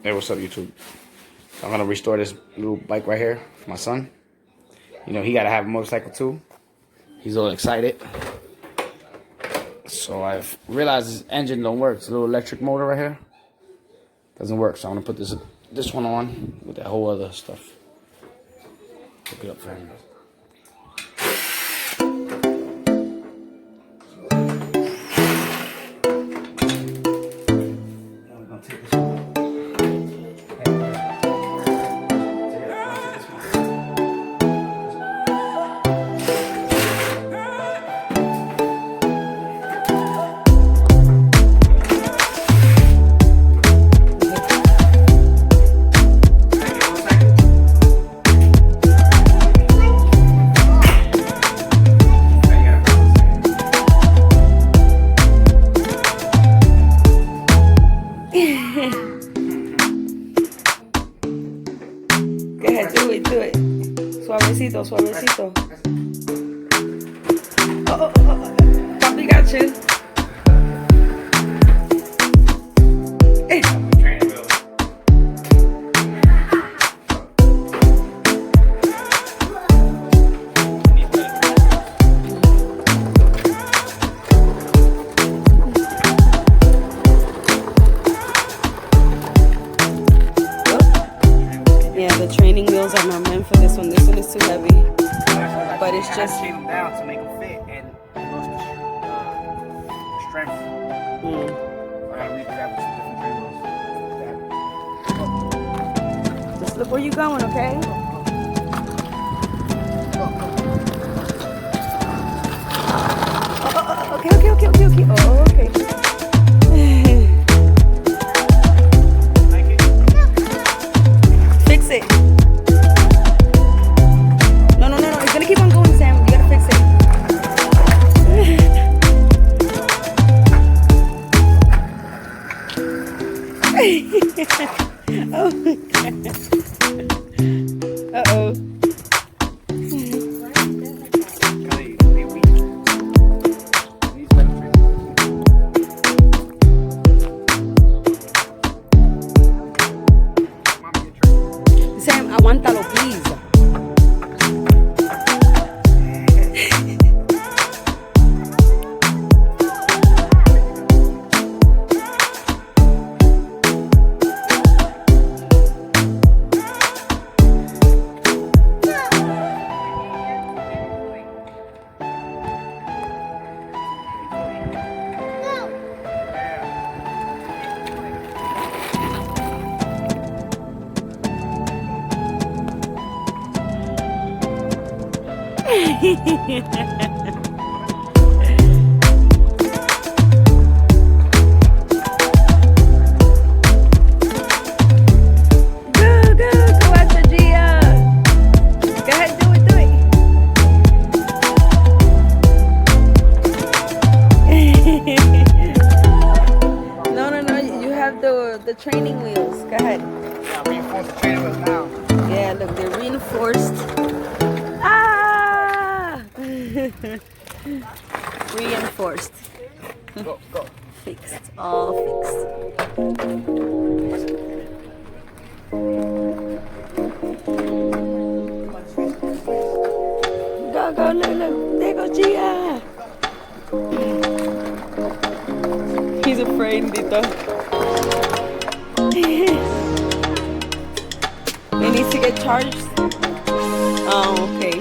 Hey, what's up, YouTube? So I'm gonna restore this little bike right here for my son. You know, he gotta have a motorcycle too. He's all excited. So I've realized his engine don't work. It's a little electric motor right here. Doesn't work, so I'm gonna put this one on with that whole other stuff. Hook it up for him. Go ahead, do it. Suavecito, suavecito. Oh. Papi got you. Yeah, the training wheels are not meant for this one. This one is too heavy. But it's just shape them down to make them fit and lose the strength. I gotta regrab some different training wheels. Just look where you're going, okay? Okay. Oh, okay. Fix it. No. It's gonna keep on going, Sam. You gotta fix it. Oh. Uh-oh. Sam, aguántalo, please. Go after Gia. Go ahead, do it. No, you have the training wheels. Go ahead. Yeah, reinforce the training wheels now. Yeah, look, they're reinforced. Ah! Reinforced. Go. Fixed. All fixed. Go, look. There goes Gia. He's afraid, Dito. It needs to get charged. Oh, okay.